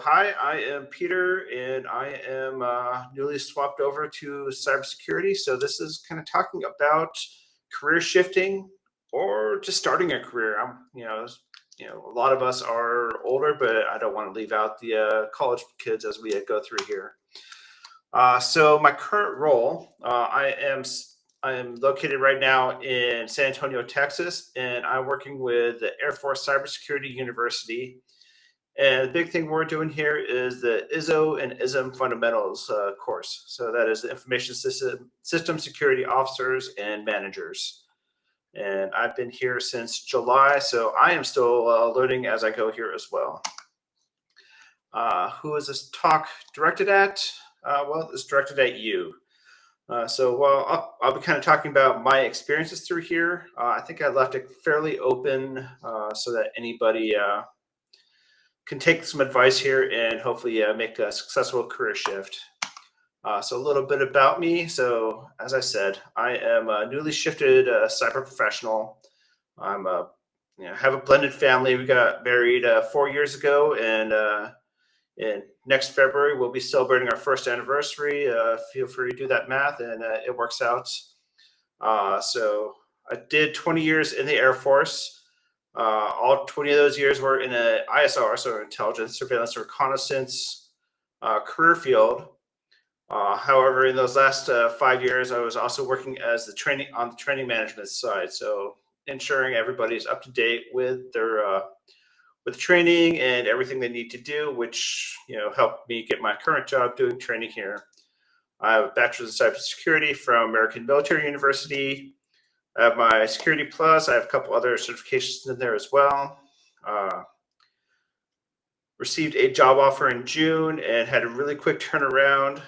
Hi, I am Peter, and I am newly swapped over to cybersecurity. So this is kind of talking about career shifting or just starting a career. A lot of us are older, but I don't want to leave out the college kids as we go through here. So my current role, I am located right now in San Antonio, Texas, and I'm working with the Air Force Cybersecurity University. And the big thing we're doing here is the ISO and ISM fundamentals course. So that is the information system security officers and managers. And I've been here since July, so I am still learning as I go here as well. Who is this talk directed at? Well, it's directed at you. I'll be kind of talking about my experiences through here. I think I left it fairly open so that anybody can take some advice here and hopefully make a successful career shift. So a little bit about me. So as I said, I am a newly shifted cyber professional. I'm a have a blended family. We got married 4 years ago, and in next February we'll be celebrating our first anniversary. Feel free to do that math, and it works out. So I did 20 years in the Air Force. All 20 of those years were in a ISR, so intelligence, surveillance, reconnaissance career field. However, in those last 5 years, I was also working as the training on the training management side, so ensuring everybody's up to date with training and everything they need to do, which helped me get my current job doing training here. I have a bachelor's in cybersecurity from American Military University. I have my Security Plus. I have a couple other certifications in there as well. Uh, Received a job offer in June and had a really quick turnaround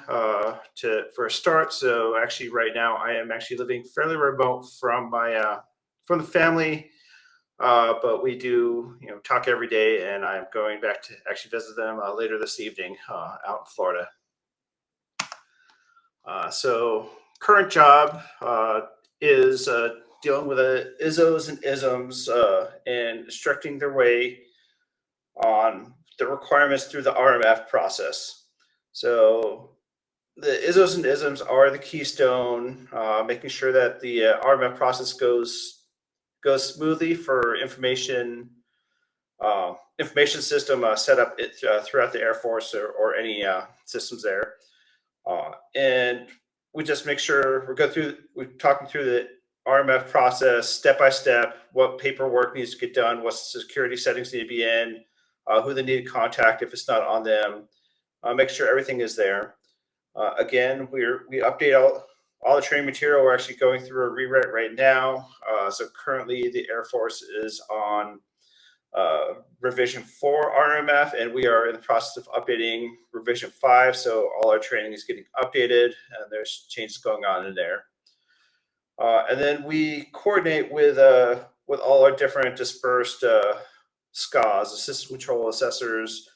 for a start. So actually, right now, I am actually living fairly remote from the family, but we do talk every day, and I'm going back to actually visit them later this evening out in Florida. So current job is dealing with ISOs and ISMs and instructing their way on the requirements through the RMF process. So the ISOs and ISMs are the keystone, making sure that the RMF process goes smoothly for information system set up throughout the Air Force or any systems there. And we just make sure we're talking through the RMF process step by step, what paperwork needs to get done, what security settings need to be in, who they need to contact if it's not on them, make sure everything is there. Again, we update all the training material. We're actually going through a rewrite right now. So currently the Air Force is on revision 4 RMF, and we are in the process of updating revision 5. So all our training is getting updated, and there's changes going on in there. And then we coordinate with all our different dispersed SCAs, the system control assessors,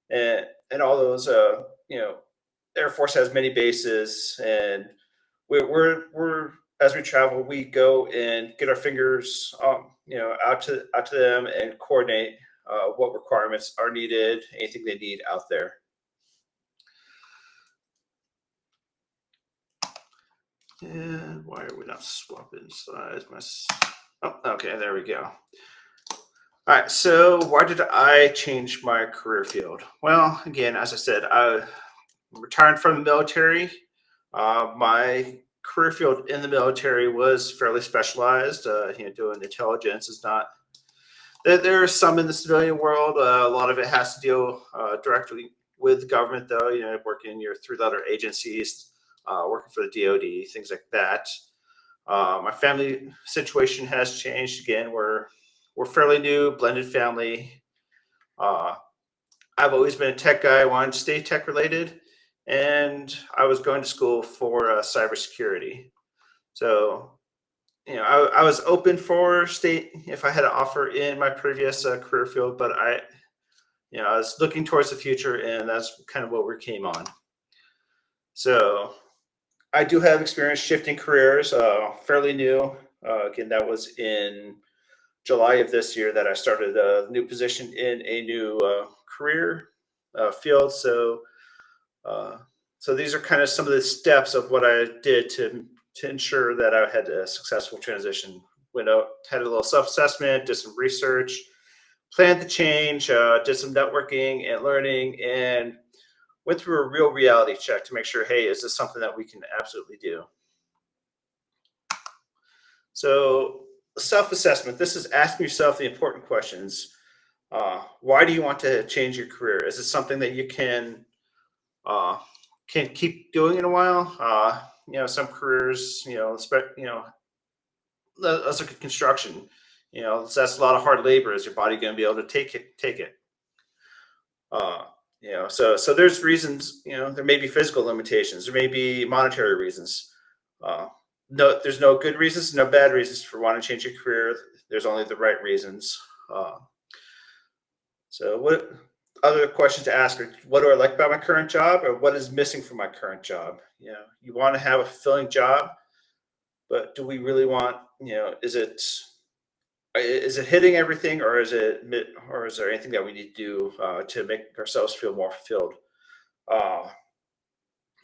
and all those. Air Force has many bases, and we're as we travel, we go and get our fingers, out to them and coordinate what requirements are needed, anything they need out there. And why are we not swapping slides? Oh, okay, there we go. All right, so why did I change my career field? Well, again, as I said, I retired from the military. My career field in the military was fairly specialized. Doing intelligence is not. There are some in the civilian world. A lot of it has to deal directly with the government, though. Working in your three-letter agencies, working for the DoD, things like that. My family situation has changed. Again, we're fairly new, blended family. I've always been a tech guy. I wanted to stay tech related, and I was going to school for cybersecurity. So, I was open for state if I had an offer in my previous career field, but I was looking towards the future, and that's kind of what we came on. So, I do have experience shifting careers, fairly new. Again, that was in July of this year that I started a new position in a new career. field. Uh, so these are kind of some of the steps of what I did to ensure that I had a successful transition. Went out, had a little self-assessment, did some research, planned the change, did some networking and learning, and went through a real reality check to make sure, hey, is this something that we can absolutely do? So self-assessment, this is asking yourself the important questions. Why do you want to change your career? Is it something that you uh, can keep doing in a while? Some careers, let's look at construction. That's a lot of hard labor. Is your body going to be able to take it? Take it? Uh, so there's reasons. There may be physical limitations. There may be monetary reasons. Uh, no, there's no good reasons, no bad reasons for wanting to change your career. There's only the right reasons. Uh, so what other questions to ask are, what do I like about my current job, or what is missing from my current job? You want to have a fulfilling job, but do we really want, is it hitting everything, or or is there anything that we need to do to make ourselves feel more fulfilled? Uh,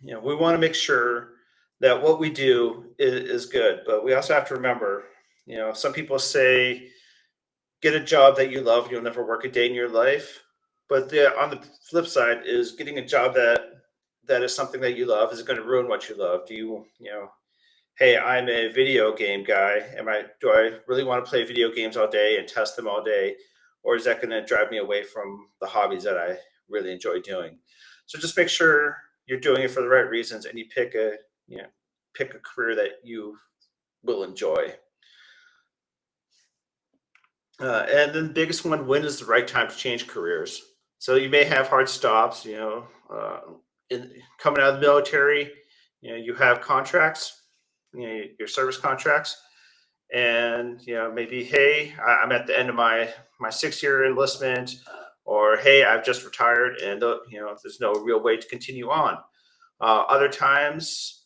we want to make sure that what we do is good, but we also have to remember, some people say get a job that you love, you'll never work a day in your life. But on the flip side is getting a job that is something that you love is going to ruin what you love. Hey, I'm a video game guy. Do I really want to play video games all day and test them all day? Or is that going to drive me away from the hobbies that I really enjoy doing? So just make sure you're doing it for the right reasons and you you know, pick a career that you will enjoy. And then the biggest one, when is the right time to change careers? So you may have hard stops, in coming out of the military, you have contracts, your service contracts, and maybe, hey, I'm at the end of my 6 year enlistment, or hey, I've just retired, and there's no real way to continue on. Other times,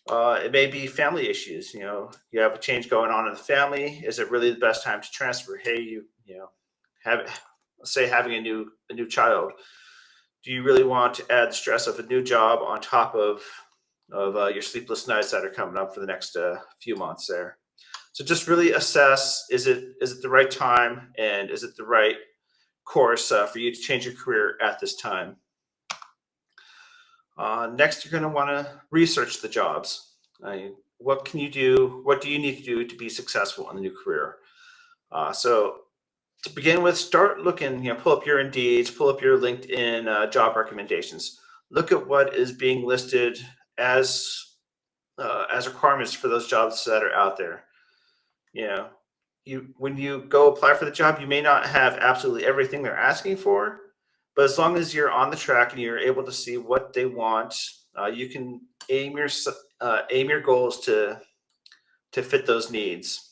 it may be family issues. You have a change going on in the family. Is it really the best time to transfer? Hey, have let's say having a new child. Do you really want to add the stress of a new job on top of your sleepless nights that are coming up for the next few months there? So just really assess: is it the right time, and is it the right course for you to change your career at this time? Next, you're going to want to research the jobs. What can you do? What do you need to do to be successful in the new career? So to begin with, start looking. Pull up your Indeeds, pull up your LinkedIn job recommendations. Look at what is being listed as as requirements for those jobs that are out there. You know, when you go apply for the job, you may not have absolutely everything they're asking for, but as long as you're on the track and you're able to see what they want, you can aim your goals to fit those needs.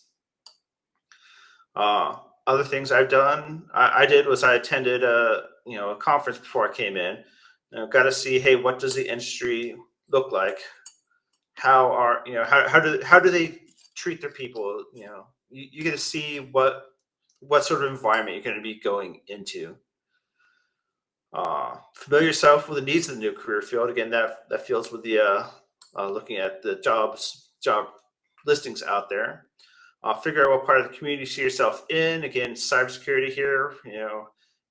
Other things I did was I attended a conference before I came in. Got to see, hey, what does the industry look like? How do they treat their people? You get to see what sort of environment you're going to be going into. Familiar yourself with the needs of the new career field. Again, that feels with the looking at the job listings out there. Figure out what part of the community you see yourself in. Again, cybersecurity here.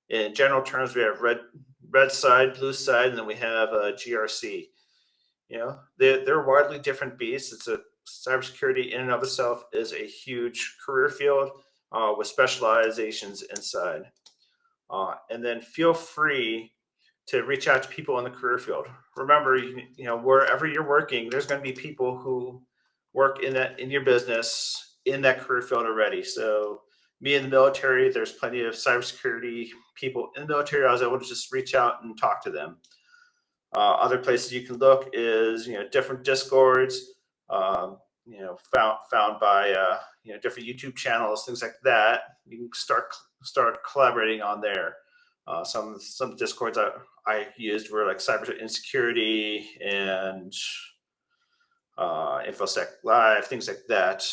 In general terms, we have red side, blue side, and then we have GRC. They're widely different beasts. Cybersecurity in and of itself is a huge career field with specializations inside. And then feel free to reach out to people in the career field. Remember, wherever you're working, there's going to be people who work in your business in that career field already. So me in the military, there's plenty of cybersecurity people in the military. I was able to just reach out and talk to them. Other places you can look is different discords, found by different YouTube channels, things like that. You can start collaborating on there. Some discords I used were like cyber insecurity and infosec live, things like that.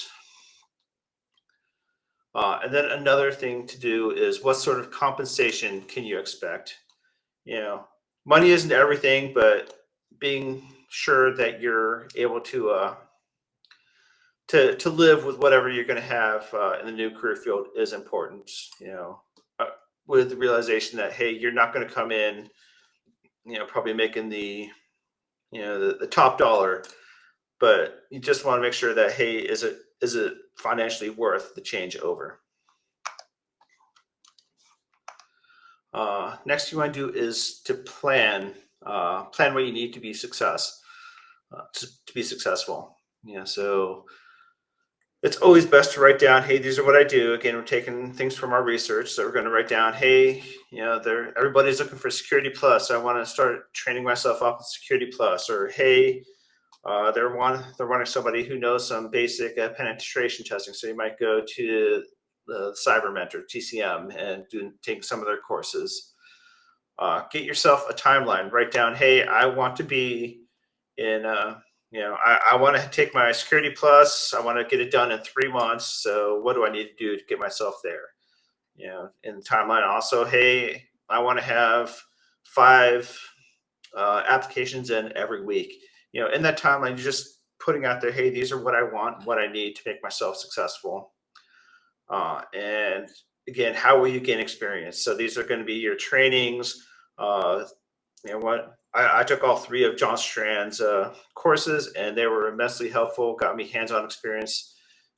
And then another thing to do is, what sort of compensation can you expect? You know, money isn't everything, but being sure that you're able to live with whatever you're going to have in the new career field is important. You know, uh, with the realization that hey, you're not going to come in, probably making the top dollar, but you just want to make sure that hey, is it financially worth the change over? Next, you want to do is to plan what you need to be to be successful. So it's always best to write down, hey, these are what I do. Again, we're taking things from our research, so we're going to write down, hey, everybody's looking for Security Plus. So I want to start training myself up in Security Plus, or hey, they're wanting somebody who knows some basic penetration testing. So you might go to the Cyber Mentor (TCM) and take some of their courses. Get yourself a timeline. Write down, hey, I want to be in. I want to take my Security Plus. I want to get it done in 3 months. So what do I need to do to get myself there? In the timeline also, hey, I want to have 5 applications in every week. In that timeline, you're just putting out there, hey, these are what I want, what I need to make myself successful. And again, how will you gain experience? So these are going to be your trainings. What I took all 3 of John Strand's courses, and they were immensely helpful. Got me hands-on experience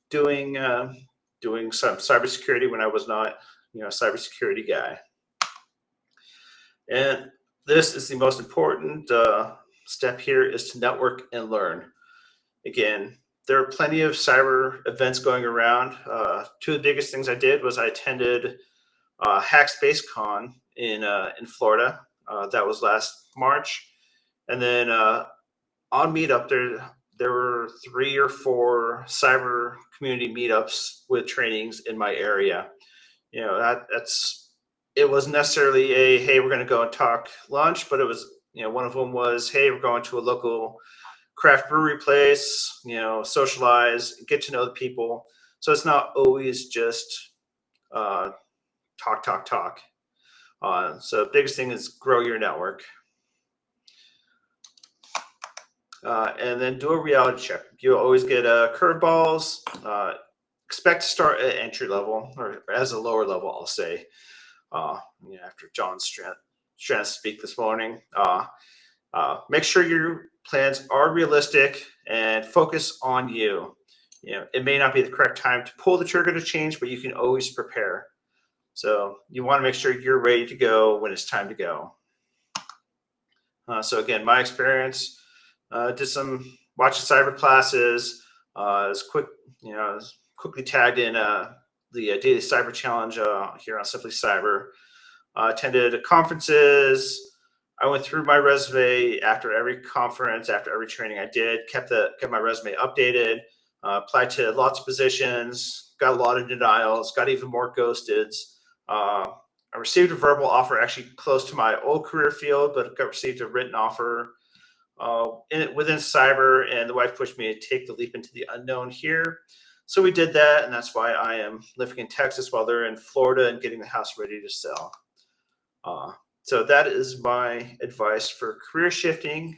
doing doing some cybersecurity when I was not, a cybersecurity guy. And this is the most important step here is to network and learn. Again, there are plenty of cyber events going around. 2 of the biggest things I did was I attended Hackspace in Florida. That was last March, and then on Meetup there were 3 or 4 cyber community meetups with trainings in my area. That's it wasn't necessarily a hey, we're going to go and talk lunch, but it was one of them was hey, we're going to a local craft brewery place, socialize, get to know the people. So it's not always just uh, talk. So the biggest thing is grow your network. And then do a reality check. You'll always get curveballs. Expect to start at entry level or as a lower level, I'll say. After John's strength speak this morning, make sure your plans are realistic and focus on you. It may not be the correct time to pull the trigger to change, but you can always prepare. So you want to make sure you're ready to go when it's time to go. So again, my experience, did some watching cyber classes. Was quickly tagged in the daily cyber challenge here on Simply Cyber. Attended conferences. I went through my resume after every conference, after every training I did. Kept my resume updated. Applied to lots of positions. Got a lot of denials. Got even more ghosted. I received a verbal offer actually close to my old career field, but got received a written offer within cyber, and the wife pushed me to take the leap into the unknown here. So we did that, and that's why I am living in Texas while they're in Florida and getting the house ready to sell. So that is my advice for career shifting.